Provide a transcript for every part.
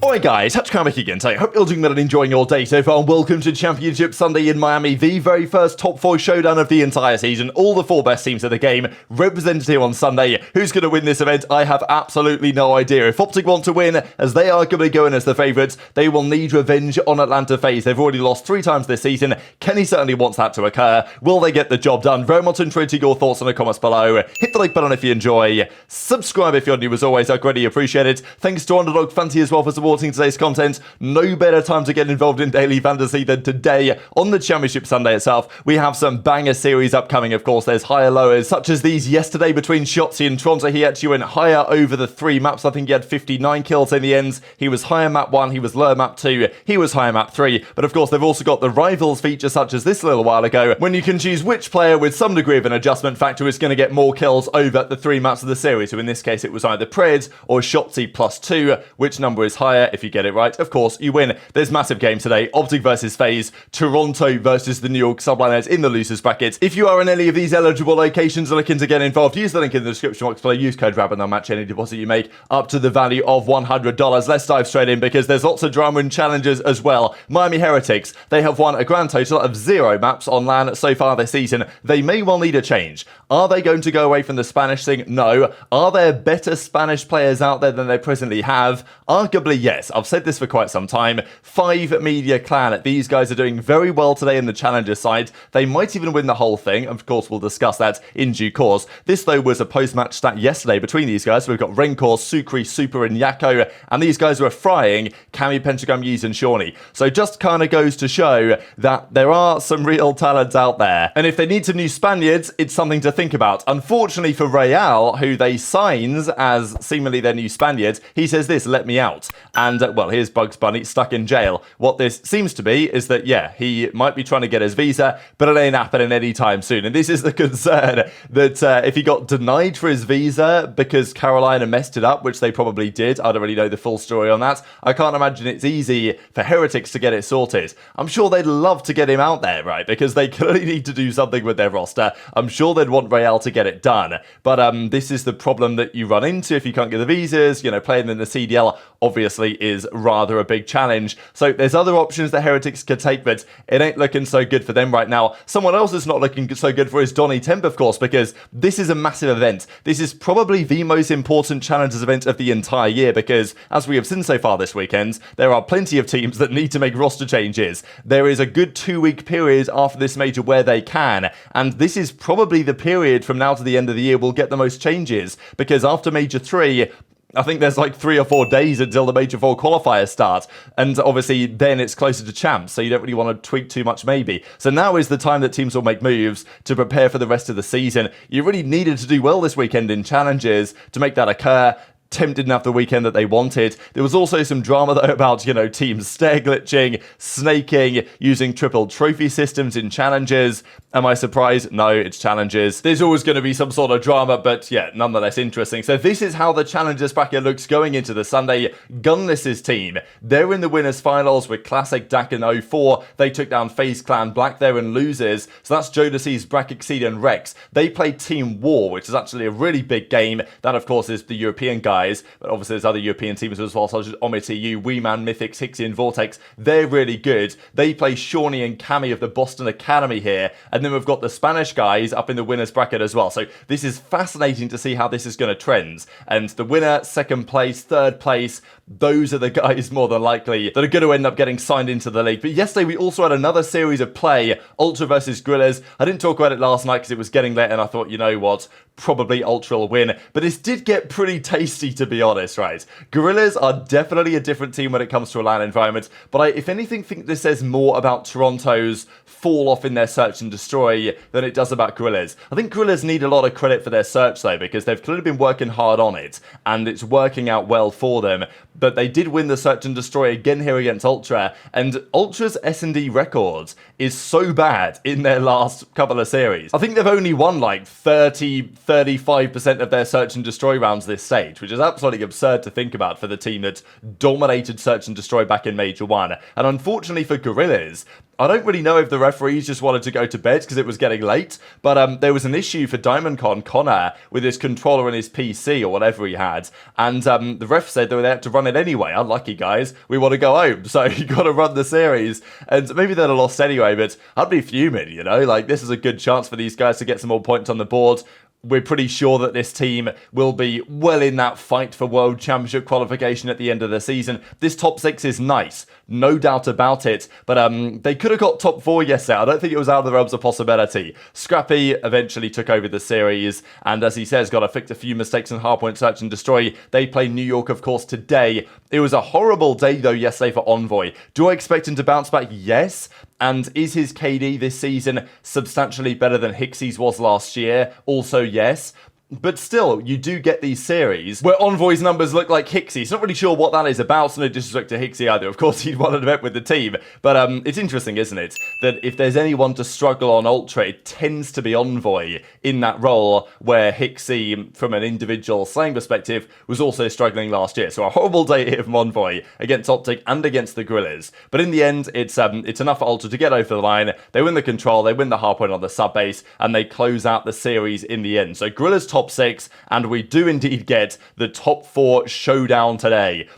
Alright guys, TacticalRab again. So I hope you're doing well and enjoying your day so far, and welcome to Championship Sunday in Miami, the very first top 4 showdown of the entire season. All the 4 best teams of the game represented here on Sunday. Who's going to win this event? I have absolutely no idea. If OpTic want to win, as they are going to go in as the favourites, they will need revenge on Atlanta FaZe. They've already lost 3 times this season. Kenny certainly wants that to occur. Will they get the job done? Very much interested in your thoughts in the comments below. Hit the like button if you enjoy. Subscribe if you're new as always. I greatly appreciate it. Thanks to Underdog Fantasy as well for supporting today's content. No better time to get involved in daily fantasy than today on the Championship Sunday itself. We have some banger series upcoming, of course. There's higher lowers, such as these yesterday between Shotzzy and Toronto. He actually went higher over the 3 maps. I think he had 59 kills in the end. He was higher map 1, he was lower map 2, he was higher map 3. But of course, they've also got the rivals feature, such as this a little while ago, when you can choose which player with some degree of an adjustment factor is going to get more kills over the 3 maps of the series. So in this case, it was either Pred or Shotzzy +2. Which number is higher? If you get it right, of course, you win. There's massive games today. OpTic versus FaZe, Toronto versus the New York Subliners in the losers bracket. If you are in any of these eligible locations and looking to get involved, use the link in the description box below. Use code RAB and they'll match any deposit you make up to the value of $100. Let's dive straight in because there's lots of drama and challenges as well. Miami Heretics, they have won a grand total of 0 maps on LAN so far this season. They may well need a change. Are they going to go away from the Spanish thing? No. Are there better Spanish players out there than they presently have? Arguably, yes. I've said this for quite some time. 5 Media Clan. These guys are doing very well today in the challenger side. They might even win the whole thing. Of course, we'll discuss that in due course. This, though, was a post-match stat yesterday between these guys. We've got Renkor, Sukri, Super, and Yako, and these guys were frying Cammy, Pentagram, Yeez, and Shawnee. So just kind of goes to show that there are some real talents out there. And if they need some new Spaniards, it's something to think about. Unfortunately for Real, who they signs as seemingly their new Spaniard, he says this: let me out. And, well, here's Bugs Bunny stuck in jail. What this seems to be is that, yeah, he might be trying to get his visa, but it ain't happening anytime soon. And this is the concern, that if he got denied for his visa because Carolina messed it up, which they probably did, I don't really know the full story on that. I can't imagine it's easy for Heretics to get it sorted. I'm sure they'd love to get him out there, right? Because they clearly need to do something with their roster. I'm sure they'd want Real to get it done. But this is the problem that you run into if you can't get the visas. You know, playing in the CDL obviously is rather a big challenge. So there's other options that Heretics could take, but it ain't looking so good for them right now. Someone else that's not looking so good for is Donnie Temp, of course, because this is a massive event. This is probably the most important challengers event of the entire year, because as we have seen so far this weekend, there are plenty of teams that need to make roster changes. There is a good 2-week period after this major where they can, and this is probably the period from now to the end of the year we'll get the most changes, because after Major 3, I think there's like 3 or 4 days until the Major 4 qualifiers start. And obviously then it's closer to champs, so you don't really want to tweak too much maybe. So now is the time that teams will make moves to prepare for the rest of the season. You really needed to do well this weekend in challenges to make that occur. Temp didn't have the weekend that they wanted. There was also some drama though about, you know, teams stair glitching, snaking, using triple trophy systems in challenges. Am I surprised? No, it's challenges. There's always going to be some sort of drama, but yeah, nonetheless interesting. So this is how the challenges bracket looks going into the Sunday. Gunless's team, they're in the winners finals with Classic, Dak, and 04. They took down FaZe Clan Black there in losers. So that's Jodeci's, Brack, Exceed, and Rex. They played Team War, which is actually a really big game. That of course is the European guys, but obviously there's other European teams as well, such as OmTic, Weeman, Mythics, Hixie, and Vortex. They're really good. They play Shawnee and Cammy of the Boston Academy here, and then we've got the Spanish guys up in the winners bracket as well. So this is fascinating to see how this is going to trend. And the winner, second place, third place, those are the guys more than likely that are going to end up getting signed into the league. But yesterday we also had another series of play, Ultra versus Gorillas. I didn't talk about it last night because it was getting late and I thought, you know what, probably Ultra will win. But this did get pretty tasty, to be honest, right? Gorillas are definitely a different team when it comes to a LAN environment, but I, if anything, think this says more about Toronto's fall off in their search and destroy than it does about Gorillas. I think Gorillas need a lot of credit for their search though, because they've clearly been working hard on it and it's working out well for them. But they did win the search and destroy again here against Ultra, and Ultra's S&D record is so bad in their last couple of series. I think they've only won like 30, 35% of their search and destroy rounds this stage, which is absolutely absurd to think about for the team that dominated search and destroy back in Major 1. And unfortunately for Gorillas, I don't really know if the referees just wanted to go to bed because it was getting late, but there was an issue for DiamondCon Connor with his controller and his PC or whatever he had, and the ref said they had to run it anyway. Unlucky guys, we want to go home, so you got to run the series, and maybe they'd have lost anyway, but I'd be fuming, you know, like this is a good chance for these guys to get some more points on the board. We're pretty sure that this team will be well in that fight for World Championship qualification at the end of the season. This top 6 is nice, no doubt about it, but they could have got top 4 yesterday. I don't think it was out of the realms of possibility. Scrappy eventually took over the series, and as he says, got to fix a few mistakes in hardpoint search and destroy. They play New York, of course, today. It was a horrible day, though, yesterday for Envoy. Do I expect him to bounce back? Yes. And is his KD this season substantially better than Hixie's was last year? Also, yes. But still, you do get these series where Envoy's numbers look like Hixie's. Not really sure what that is about, so no disrespect to Hixie either. Of course, he'd won an event with the team. But it's interesting, isn't it, that if there's anyone to struggle on Ultra, it tends to be Envoy in that role where Hixie, from an individual slaying perspective, was also struggling last year. So a horrible day here from Envoy against OpTic and against the Gorillas. But in the end, it's enough for Ultra to get over the line. They win the control, they win the hardpoint on the sub base, and they close out the series in the end. So Gorillas top 6, and we do indeed get the top 4 showdown today.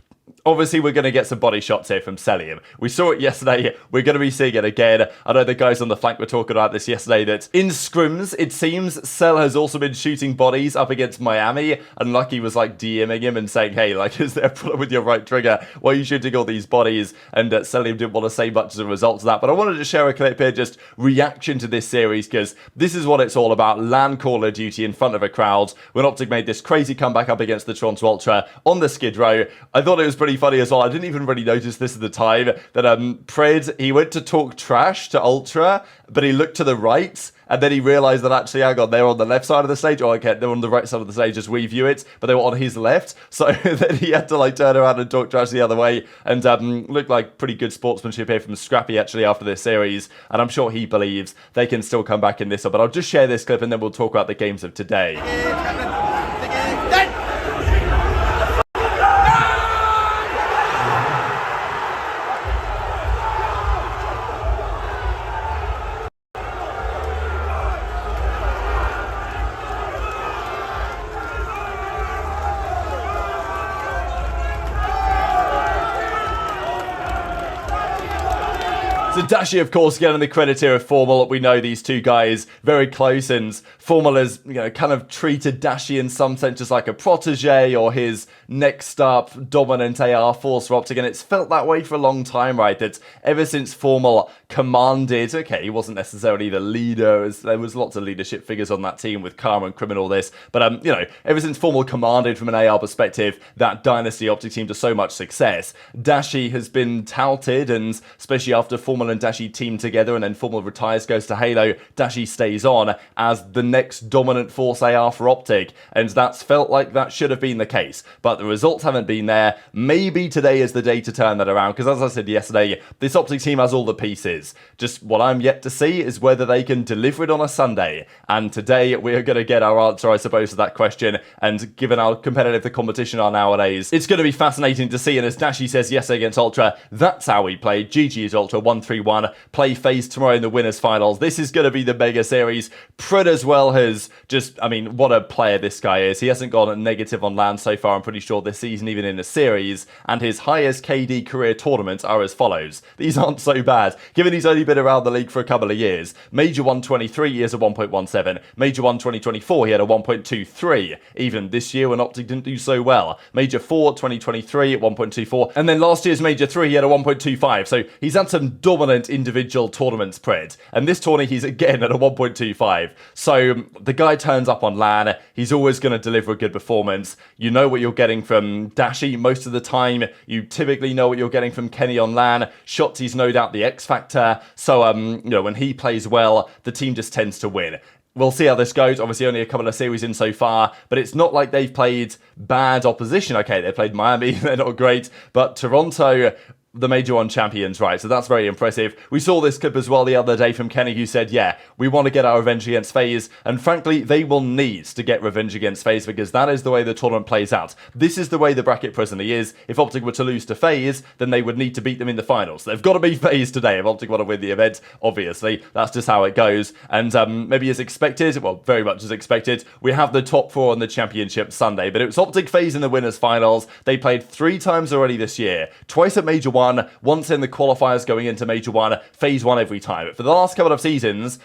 Obviously, we're going to get some body shots here from Cellium. We saw it yesterday. We're going to be seeing it again. I know the guys on the flank were talking about this yesterday, that in scrims, it seems Cell has also been shooting bodies up against Miami, and Lucky was like DMing him and saying, hey, like, is there a problem with your right trigger? Why are you shooting all these bodies? And Cellium didn't want to say much as a result of that, but I wanted to share a clip here, just reaction to this series, because this is what it's all about. LAN Call of Duty in front of a crowd when OpTic made this crazy comeback up against the Toronto Ultra on the Skid Row. I thought it was pretty funny as well. I didn't even really notice this at the time, that Pred, he went to talk trash to Ultra, but he looked to the right, and then he realised that actually, hang on, they're on the left side of the stage, or okay, they're on the right side of the stage as we view it, but they were on his left, so then he had to like turn around and talk trash the other way, and looked like pretty good sportsmanship here from Scrappy actually after this series, and I'm sure he believes they can still come back in this one, but I'll just share this clip and then we'll talk about the games of today. So Dashy, of course, getting the credit here of Formal. We know these two guys very close, and Formal has, you know, kind of treated Dashy in some sense as like a protege or his next up dominant AR force for OpTic, and it's felt that way for a long time, right? That ever since Formal commanded, okay, he wasn't necessarily the leader, there was lots of leadership figures on that team with Karma and Krim and all this, but you know, ever since Formal commanded from an AR perspective that Dynasty OpTic team to so much success, Dashy has been touted, and especially after Formal and Dashy team together and then Formal retires, goes to Halo, Dashy stays on as the next dominant force AR for OpTic, and that's felt like that should have been the case, but the results haven't been there. Maybe today is the day to turn that around, because as I said yesterday, this OpTic team has all the pieces. Just what I'm yet to see is whether they can deliver it on a Sunday, and today we're going to get our answer, I suppose, to that question, and given how competitive the competition are nowadays, it's going to be fascinating to see, and as Dashy says yesterday against Ultra, that's how we play. GG is Ultra 1-3-1, play FaZe tomorrow in the winners finals. This is going to be the mega series. Pred as well has just, I mean, what a player this guy is. He hasn't gone negative on LAN so far, I'm pretty sure, this season, even in the series, and his highest KD career tournaments are as follows. These aren't so bad, given he's only been around the league for a couple of years. Major 123, he has a 1.17. Major 1 2024, he had a 1.23. Even this year when OpTic didn't do so well. Major 4 2023 at 1.24. And then last year's Major 3, he had a 1.25. So he's had some dominant individual tournaments, Pred. And this tournament, he's again at a 1.25. So the guy turns up on LAN. He's always going to deliver a good performance. You know what you're getting from Dashy most of the time. You typically know what you're getting from Kenny on LAN. Shotzzy's no doubt the X factor. So, you know, when he plays well, the team just tends to win. We'll see how this goes. Obviously, only a couple of series in so far, but it's not like they've played bad opposition. Okay, they played Miami, they're not great, but Toronto, the Major 1 champions, right? So that's very impressive. We saw this clip as well the other day from Kenny, who said, yeah, we want to get our revenge against FaZe, and frankly, they will need to get revenge against FaZe because that is the way the tournament plays out. This is the way the bracket presently is. If OpTic were to lose to FaZe, then they would need to beat them in the finals. They've got to beat FaZe today if OpTic want to win the event, obviously. That's just how it goes. And maybe as expected, well, very much as expected, we have the top 4 on the championship Sunday, but it was OpTic FaZe in the winners finals. They played 3 times already this year, twice at Major 1, once in the qualifiers going into Major 1, FaZe won every time. But for the last couple of seasons,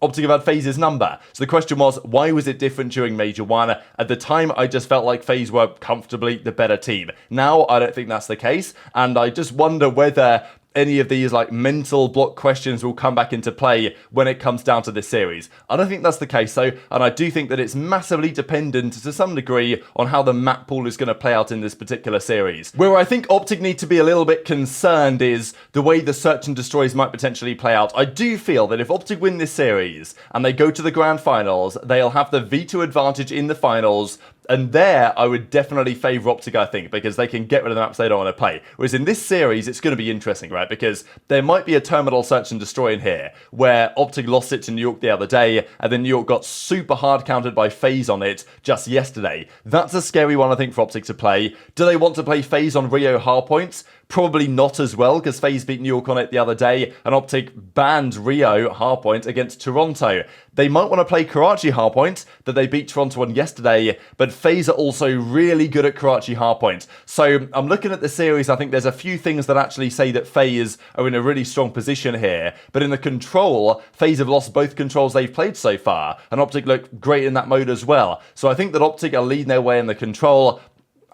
OpTic have had FaZe's number. So the question was, why was it different during Major 1? At the time, I just felt like FaZe were comfortably the better team. Now, I don't think that's the case, and I just wonder whether any of these like mental block questions will come back into play when it comes down to this series. I don't think that's the case though, and I do think that it's massively dependent to some degree on how the map pool is going to play out in this particular series. Where I think OpTic need to be a little bit concerned is the way the search and destroys might potentially play out. I do feel that if OpTic win this series and they go to the grand finals, they'll have the veto advantage in the finals. And there, I would definitely favour OpTic, I think, because they can get rid of the maps they don't want to play. Whereas in this series, it's going to be interesting, right? Because there might be a terminal search and destroy in here, where OpTic lost it to New York the other day, and then New York got super hard countered by FaZe on it just yesterday. That's a scary one, I think, for OpTic to play. Do they want to play FaZe on Rio hardpoints? Probably not as well, because FaZe beat New York on it the other day, and OpTic banned Rio hardpoint against Toronto. They might want to play Karachi hardpoint that they beat Toronto on yesterday, but FaZe are also really good at Karachi hardpoint. So I'm looking at the series, I think there's a few things that actually say that FaZe are in a really strong position here, but in the control, FaZe have lost both controls they've played so far, and OpTic look great in that mode as well. So I think that OpTic are leading their way in the control.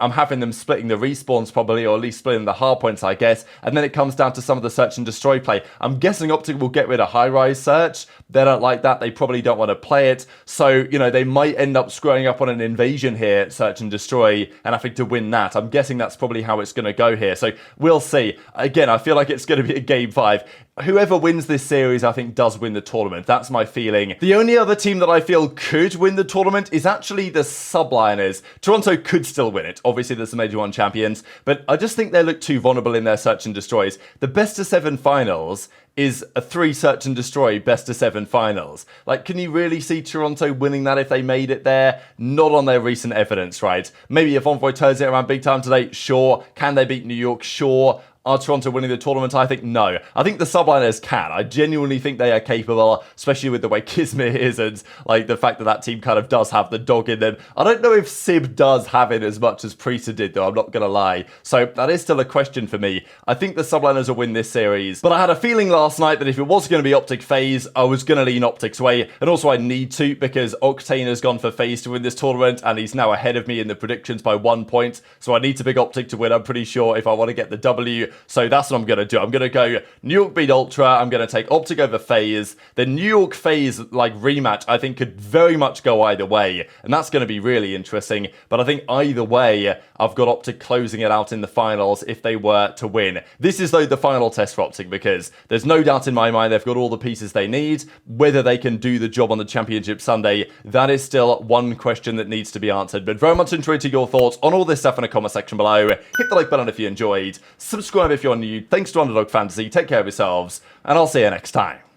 I'm having them splitting the respawns probably, or at least splitting the hard points, I guess. And then it comes down to some of the search and destroy play. I'm guessing OpTic will get rid of high-rise search. They don't like that. They probably don't want to play it. So, you know, they might end up screwing up on an invasion here, search and destroy, and having to win that. I'm guessing that's probably how it's going to go here. So we'll see. Again, I feel like it's going to be a game 5. Whoever wins this series, I think, does win the tournament. That's my feeling. The only other team that I feel could win the tournament is actually the Subliners. Toronto could still win it. Obviously, there's the Major 1 champions, but I just think they look too vulnerable in their search and destroys. The best of 7 finals is a 3 search and destroy best of 7 finals. Like, can you really see Toronto winning that if they made it there? Not on their recent evidence, right? Maybe if Envoy turns it around big time today, sure. Can they beat New York? Sure. Are Toronto winning the tournament? I think no. I think the Subliners can. I genuinely think they are capable, especially with the way Kismet is and like the fact that that team kind of does have the dog in them. I don't know if Simp does have it as much as Priestahh did, though. I'm not going to lie. So that is still a question for me. I think the Subliners will win this series, but I had a feeling last night that if it was going to be OpTic FaZe, I was going to lean OpTic's way, and also I need to because Octane has gone for FaZe to win this tournament, and he's now ahead of me in the predictions by 1 point. So I need to pick OpTic to win. I'm pretty sure if I want to get the W. So that's what I'm going to do. I'm going to go New York beat Ultra. I'm going to take OpTic over FaZe. The New York FaZe like rematch, I think, could very much go either way. And that's going to be really interesting. But I think either way, I've got OpTic closing it out in the finals if they were to win. This is, though, the final test for OpTic because there's no doubt in my mind they've got all the pieces they need. Whether they can do the job on the championship Sunday, that is still one question that needs to be answered. But very much interested your thoughts on all this stuff in the comment section below. Hit the like button if you enjoyed. Subscribe if you're new. Thanks to Underdog Fantasy. Take care of yourselves, and I'll see you next time.